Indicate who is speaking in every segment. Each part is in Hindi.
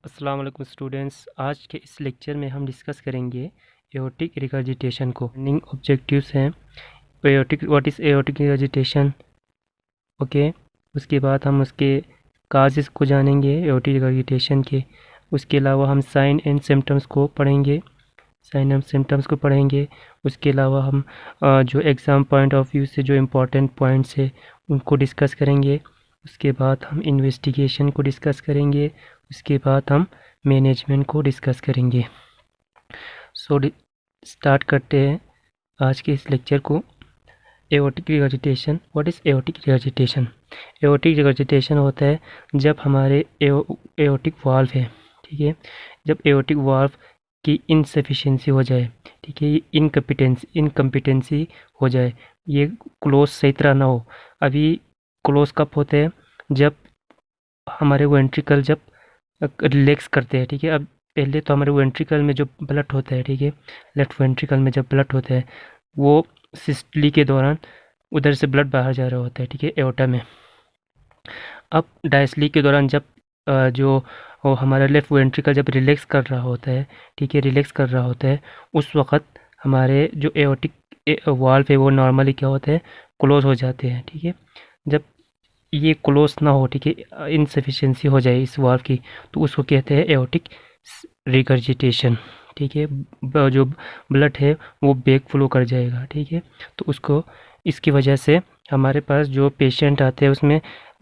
Speaker 1: अस्सलाम वालेकुम स्टूडेंट्स। आज के इस लेक्चर में हम डिस्कस करेंगे एओर्टिक रिगर्जिटेशन को। रनिंग ऑब्जेक्टिव्स हैं aortic, what is aortic regurgitation, okay. उसके बाद हम उसके काजेस को जानेंगे एओर्टिक रिगर्जिटेशन के। उसके अलावा हम साइन एंड सिम्टम्स को पढ़ेंगे, साइन एंड सिम्टम्स को पढ़ेंगे। उसके अलावा हम जो एग्ज़ाम पॉइंट ऑफ व्यू से जो इम्पोर्टेंट पॉइंट्स है उनको डिस्कस करेंगे। उसके बाद हम इन्वेस्टिगेशन को डिस्कस करेंगे। उसके बाद हम मैनेजमेंट को डिस्कस करेंगे। सो स्टार्ट करते हैं आज के इस लेक्चर को। Aortic regurgitation, what is aortic regurgitation? Aortic regurgitation होता है जब हमारे एओर्टिक वाल्व है, ठीक है, जब एओर्टिक वाल्व की इनसफिशिएंसी हो जाए, ठीक है, ये इनकम्पिटेंसी हो जाए, ये क्लोज सही तरह ना हो। अभी क्लोज कब होते हैं? जब हमारे वेंट्रिकल जब रिलैक्स करते हैं, ठीक है। अब पहले तो हमारे वेंट्रिकल में जो ब्लड होता है, ठीक है, लेफ्ट वेंट्रिकल में जब ब्लड होता है वो सिस्टली के दौरान उधर से ब्लड बाहर जा रहा होता है, ठीक है, एओर्टा में। अब डायस्ली के दौरान जब जो वो हमारा लेफ्ट वेंट्रिकल जब रिलैक्स कर रहा होता है, ठीक है, रिलैक्स कर रहा होता है, उस वक्त हमारे जो एओर्टिक वाल्व है वो नॉर्मली क्या होता है, क्लोज हो जाते हैं, ठीक है। जब ये क्लोज ना हो, ठीक है, इनसफिशिएंसी हो जाए इस वाल्व की, तो उसको कहते हैं एओर्टिक रिगर्जिटेशन, ठीक है। जो ब्लड है वो बैक फ्लो कर जाएगा, ठीक है। तो उसको इसकी वजह से हमारे पास जो पेशेंट आते हैं उसमें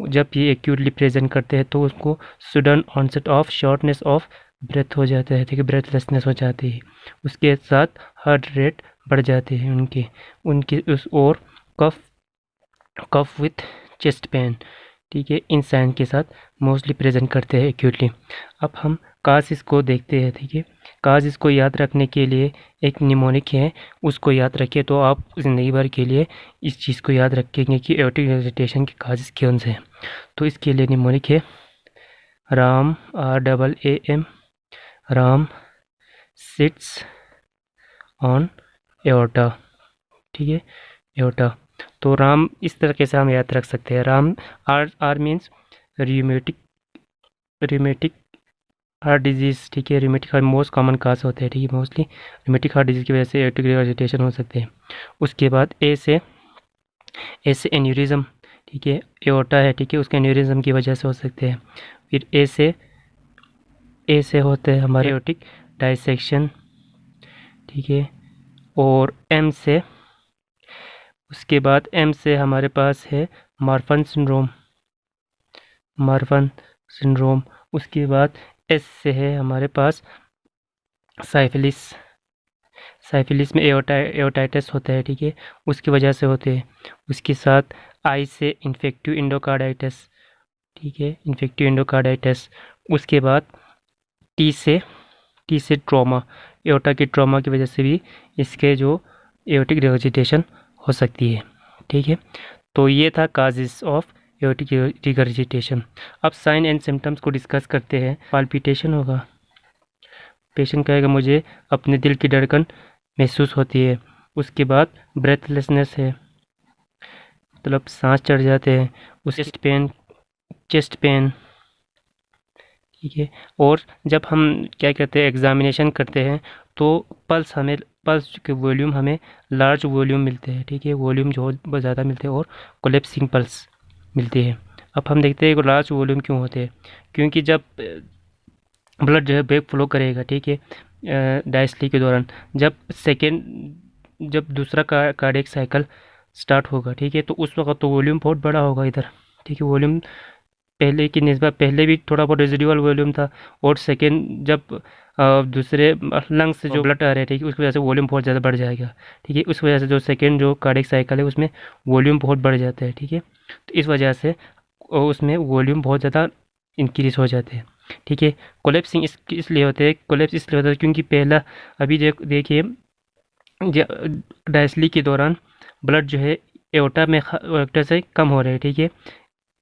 Speaker 1: जब ये एक्यूटली प्रेजेंट करते हैं तो उसको sudden onset of shortness of breath हो जाता है, ठीक है, ब्रेथलेसनेस हो जाती है। उसके साथ हार्ट रेट बढ़ जाते हैं उनके उनके उस और कफ कफ विथ चेस्ट पेन, ठीक है, इन साइन के साथ मोस्टली प्रेजेंट करते हैं एक्यूटली। अब हम काजिस को देखते हैं, ठीक है। काजिस को याद रखने के लिए एक निमोनिक है, उसको याद रखिए तो आप ज़िंदगी भर के लिए इस चीज़ को याद रखेंगे कि एओर्टिक रिगर्जिटेशन के काजिस कौन से हैं। तो इसके लिए निमोनिक है Ram, RAAM, Ram sits on aorta, ठीक है, एओर्टा। तो राम इस तरीके से हम याद रख सकते हैं। राम, R means rheumatic rheumatic heart disease, ठीक है, rheumatic heart most common cause होते हैं, ठीक है, मोस्टली रियूमेटिक हार्ट डिजीज़ की वजह से एओर्टिक रिगर्जिटेशन हो सकते हैं। उसके बाद ए से एन्यूरिज्म, ठीक है, एओर्टा है, ठीक है, उसके एन्यूरिज्म की वजह से हो सकते हैं। फिर ए से होते हैं हमारे एओर्टिक डायसेक्शन, ठीक है, और एम से, उसके बाद एम से हमारे पास है मार्फन सिंड्रोम। उसके बाद एस से है हमारे पास साइफिलिस में एओटाइटिस होता है, ठीक है, उसकी वजह से होते हैं। उसके साथ आई से इन्फेक्टिव एंडोकार्डाइटिस, ठीक है, इन्फेक्टिव एंडोकार्डाइटिस। उसके बाद टी से ट्रॉमा, एओर्टा के ट्रॉमा की वजह से भी इसके जो एओर्टिक रिगर्जिटेशन हो सकती है, ठीक है। तो ये था काजेस ऑफ एओर्टिक रिगर्जिटेशन। अब साइन एंड सिम्टम्स को डिस्कस करते हैं। पाल्पिटेशन होगा, पेशेंट कहेगा मुझे अपने दिल की धड़कन महसूस होती है। उसके बाद ब्रेथलेसनेस है, मतलब सांस चढ़ जाते हैं। उस चेस्ट पेन, ठीक है। और जब हम क्या कहते हैं एग्जामिनेशन करते हैं तो पल्स के वॉल्यूम हमें लार्ज वॉल्यूम मिलते हैं, ठीक है, वॉल्यूम जो बहुत ज़्यादा मिलते हैं और कोलेप्सिंग पल्स मिलती है। अब हम देखते हैं कि लार्ज वॉल्यूम क्यों होते हैं, क्योंकि जब ब्लड जो है बैक फ्लो करेगा, ठीक है, डायस्ली के दौरान जब दूसरा कार्डियक साइकिल स्टार्ट होगा, ठीक है, तो उस वक्त तो वॉल्यूम बहुत बड़ा होगा इधर, ठीक है, वॉल्यूम पहले की निस्बत पहले भी थोड़ा बहुत रेजिडुअल वॉल्यूम था, और सेकेंड जब दूसरे लंग्स से जो ब्लड आ रहे हैं, ठीक है, उसकी वजह से वॉल्यूम बहुत ज़्यादा बढ़ जाएगा, ठीक है। उस वजह से जो सेकेंड जो कार्डियक साइकिल है उसमें वॉल्यूम बहुत बढ़ जाता है, ठीक है। तो इस वजह से उसमें वॉल्यूम बहुत ज़्यादा इंक्रीज हो जाते हैं, ठीक है। कोलेप्सिंग इसलिए होते हैं, कोलेप्स इसलिए होता है क्योंकि पहला अभी देखिए डायस्ली के दौरान ब्लड जो है एओर्टा में एओर्टा से कम हो रहे हैं, ठीक है,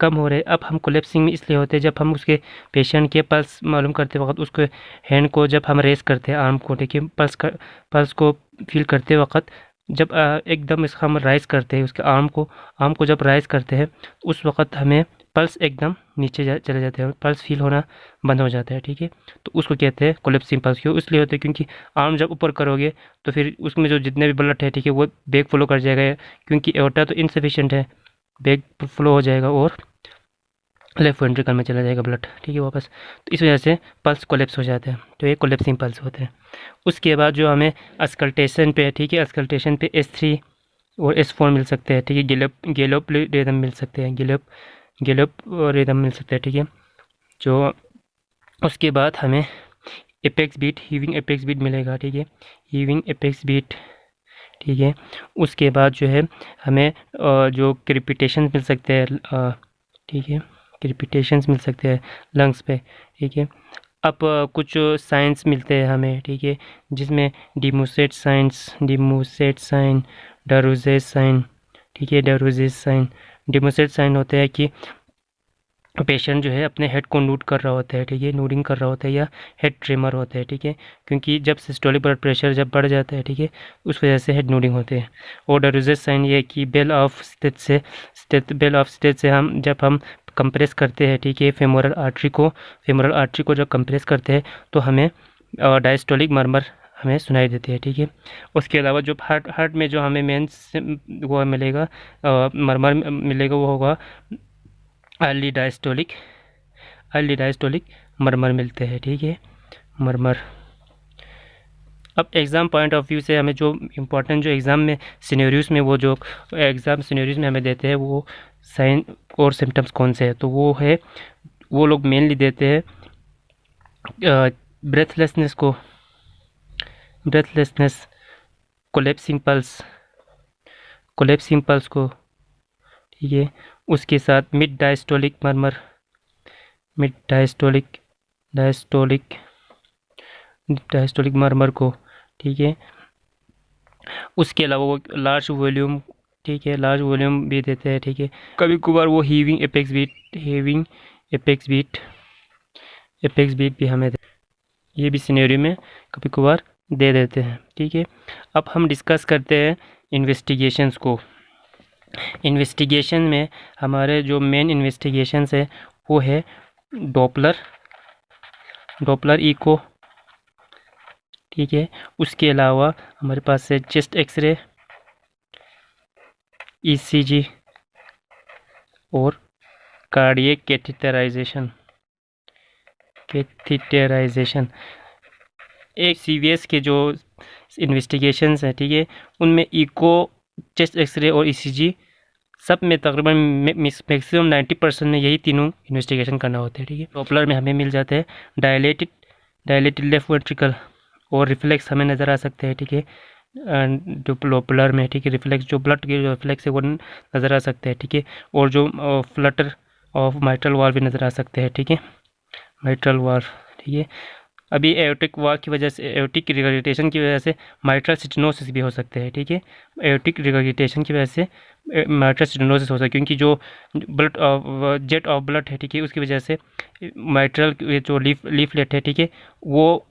Speaker 1: कम हो रहे। अब हम कोलेप्सिंग में इसलिए होते हैं जब हम उसके पेशेंट के पल्स मालूम करते वक्त उसके हैंड को जब हम रेस करते हैं, आर्म को, देखिए, पल्स को फील करते वक्त जब एकदम इसका हम राइज करते हैं उसके आर्म को जब राइज करते हैं उस वक्त हमें पल्स एकदम नीचे चले जाते हैं, पल्स फील होना बंद हो जाता है, ठीक है। तो उसको कहते हैं कोलेप्सिंग पल्स। क्यों इसलिए होता है क्योंकि आर्म जब ऊपर करोगे तो फिर उसमें जो जितने भी ब्लड है, ठीक है, वो बैक फ्लो कर जाएगा, क्योंकि एओर्टा तो इनसफिशिएंट है, बैक फ्लो हो जाएगा और लेफ्ट वेंट्रिकल में चला जाएगा ब्लड, ठीक है, वापस। तो इस वजह से पल्स कोलेप्स हो जाता है, तो ये कोलेप्सिंग पल्स होते हैं। उसके बाद जो हमें अस्कल्टेशन पे, ठीक है, अस्कल्टेशन पे S3 और S4 मिल सकते हैं, ठीक है, गैलोप रिदम मिल सकते हैं, गैलोप रिदम मिल सकते हैं, ठीक है। जो उसके बाद हमें apex beat, heaving apex beat मिलेगा, ठीक है, हीविंग एपेक्स बीट, ठीक है। उसके बाद जो है हमें जो क्रिपिटेशन मिल सकते हैं, ठीक है, क्रिपिटेशंस मिल सकते हैं लंग्स पे, ठीक है। अब कुछ साइंस मिलते हैं हमें, ठीक है, जिसमें डिमोसेट साइन, डरोजेस साइन, ठीक है, डरोजेस साइन, डिमोसेट साइन होता है कि पेशेंट जो है अपने हेड को नोट कर रहा होता है, ठीक है, नोडिंग कर रहा होता है या हेड ट्रेमर होता है, ठीक है, क्योंकि जब सिस्टोलिक ब्लड प्रेशर जब बढ़ जाता है, ठीक है, उस वजह से हेड नोडिंग होते हैं। और डरोजेस साइन ये कि बेल ऑफ स्टेट से हम जब हम कंप्रेस करते हैं, ठीक है, फेमोरल आर्टरी को जब कंप्रेस करते हैं तो हमें डायस्टोलिक मर्मर हमें सुनाई देती है, ठीक है। उसके अलावा जो हार्ट में जो हमें मेन वो मिलेगा, मर्मर मिलेगा, वो होगा अर्ली डायस्टोलिक मर्मर मिलते हैं, ठीक है, मर्मर। अब एग्ज़ाम पॉइंट ऑफ व्यू से हमें जो इम्पोर्टेंट जो एग्ज़ाम में सिनेरियोज़ में वो जो एग्ज़ाम सिनेरियोज़ में हमें देते हैं वो साइन और सिम्टम्स कौन से हैं, तो वो लोग मेनली देते हैं ब्रेथलेसनेस, कोलेप्सिंग पल्स को, ठीक है। उसके साथ मिड डायस्टोलिक मर्मर को, ठीक है। उसके अलावा वो लार्ज वॉल्यूम, ठीक है, लार्ज वॉल्यूम भी देते हैं, ठीक है। कभी कभार वो हीविंग एपेक्स बीट भी हमें ये भी सिनेरियो में कभी कभार दे देते हैं, ठीक है। अब हम डिस्कस करते हैं इन्वेस्टिगेशंस को। इन्वेस्टिगेशन में हमारे जो मेन इन्वेस्टिगेशंस है वो है डॉपलर इको, ठीक है। उसके अलावा हमारे पास है चेस्ट एक्सरे, ECG और कार्डियक कैथेटराइजेशन। एक CVS के जो इन्वेस्टिगेशंस हैं, ठीक है, उनमें इको, चेस्ट एक्सरे और ECG सब में तकरीबन मैक्सिमम 90% में यही तीनों इन्वेस्टिगेशन करना होता है, ठीक है। डॉपलर में हमें मिल जाते हैं डायलेटेड लेफ्ट वेंट्रिकल और रिफ्लेक्स हमें नज़र आ सकते हैं, ठीक है, डॉपलर में, ठीक है, रिफ्लेक्स जो ब्लड के जो रिफ्लेक्स है वो नज़र आ सकते हैं, ठीक है। और जो फ्लटर ऑफ माइट्रल वाल्व भी नज़र आ सकते हैं, ठीक है, माइट्रल वाल्व, ठीक है। अभी एओर्टिक वाल्व की वजह से, एओर्टिक रिगर्जिटेशन की वजह से माइट्रल स्टेनोसिस भी हो सकते हैं, ठीक है। एओर्टिक रिगर्जिटेशन की वजह से माइट्रल स्टेनोसिस हो सकता है, क्योंकि जो ब्लड जेट ऑफ ब्लड है, ठीक है, उसकी वजह से माइट्रल जो लीफलेट है, ठीक है, वो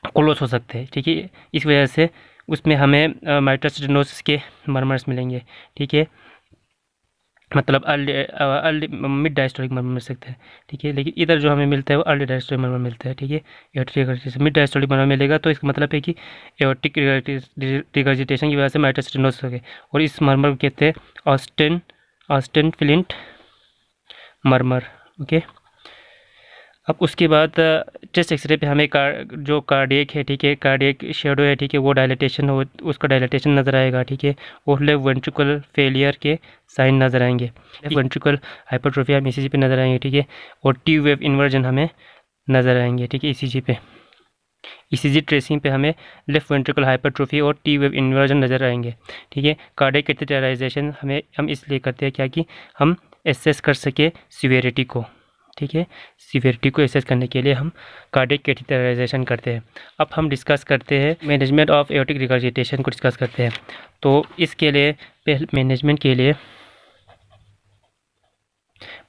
Speaker 1: क्लोज हो सकते हैं, ठीक है। इस वजह से उसमें हमें माइट्रल स्टेनोसिस के मर्मर्स मिलेंगे, ठीक है, मतलब अर्ली मिड डायस्टोलिक मर्मर मिल सकते हैं, ठीक है। लेकिन इधर जो हमें मिलता है वो अर्ली डायस्टोलिक मर्मर मिलता है, ठीक है। एओर्टिक मिड डायस्टोलिक मर्मर मिलेगा तो इसका मतलब है कि एओर्टिक रिगर्जिटेशन की वजह से माइट्रल स्टेनोसिस हो गए, और इस मर्मर को कहते हैं ऑस्टेन फ्लिंट मर्मर, ओके। अब उसके बाद चेस्ट एक्सरे पे हमें जो कार्डियक है, ठीक है, कार्डियक शेडो है, ठीक है, वो डायलेटेशन हो, उसका डायलेटेशन नज़र आएगा, ठीक है। और लेफ्ट वेंट्रिकल फेलियर के साइन नज़र आएंगे, लेफ्ट वेंट्रिकल हाइपरट्रोफी हम ECG पे नज़र आएंगे, ठीक है। और टी वेव इन्वर्जन हमें नज़र आएंगे, ठीक है, ECG पे। ECG ट्रेसिंग पे हमें लेफ्ट वेंट्रिकल हाइपरट्रोफी और टी वेव इन्वर्जन नज़र आएंगे, ठीक है। कार्डियक कैथेटराइजेशन हम इसलिए करते हैं क्या कि हम एसेस कर सके सीवियरिटी को, ठीक है, सीवियरिटी को एसेस करने के लिए हम कार्डियक कैथेटराइजेशन करते हैं। अब हम डिस्कस करते हैं मैनेजमेंट ऑफ एओर्टिक रिगर्जिटेशन को डिस्कस करते हैं। तो इसके लिए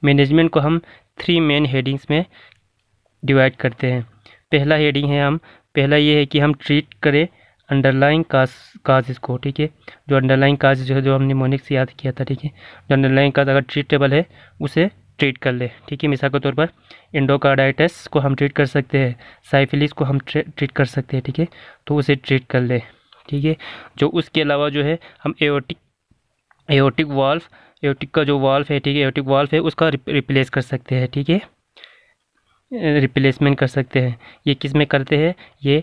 Speaker 1: मैनेजमेंट को हम 3 मेन हेडिंग्स में डिवाइड करते हैं। पहला ये है कि हम ट्रीट करें अंडरलाइंग काजेस को, ठीक है, जो अंडरलाइंग काज जो हमने निमोनिक से याद किया था, ठीक है, जो अंडरलाइंग काज अगर ट्रीटेबल है उसे ट्रीट कर ले, ठीक है। मिसाल के तौर पर एंडोकार्डाइटिस को हम ट्रीट कर सकते हैं, साइफिलिस को हम ट्रीट कर सकते हैं, ठीक है। तो उसे ट्रीट कर ले, ठीक है। जो उसके अलावा जो है हम एओर्टिक वाल्व, एओर्टिक का जो वाल्व है, ठीक है, एओर्टिक वाल्व है उसका रिप्लेस कर सकते हैं, ठीक है, रिप्लेसमेंट कर सकते हैं। ये किस में करते हैं, ये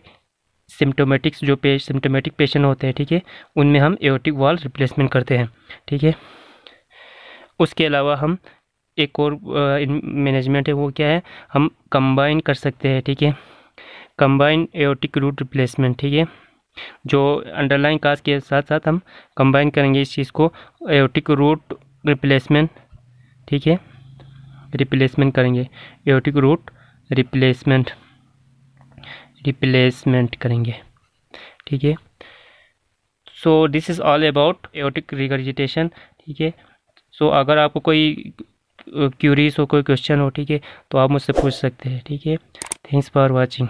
Speaker 1: सिम्टोमेटिक पेशेंट होते हैं, ठीक है, उनमें हम एओर्टिक वाल्व रिप्लेसमेंट करते हैं, ठीक है। उसके अलावा हम एक और मैनेजमेंट है, वो क्या है, हम कंबाइन कर सकते हैं, ठीक है, कंबाइन एओर्टिक रूट रिप्लेसमेंट, ठीक है। जो अंडरलाइन काज के साथ साथ हम कंबाइन करेंगे इस चीज़ को, एओर्टिक रूट रिप्लेसमेंट, ठीक है, रिप्लेसमेंट करेंगे, एओर्टिक रूट रिप्लेसमेंट करेंगे, ठीक है। So this is all about aortic regurgitation, ठीक है। सो अगर आपको कोई क्यूरीज हो, कोई क्वेश्चन हो, ठीक है, तो आप मुझसे पूछ सकते हैं, ठीक है। Thanks for watching.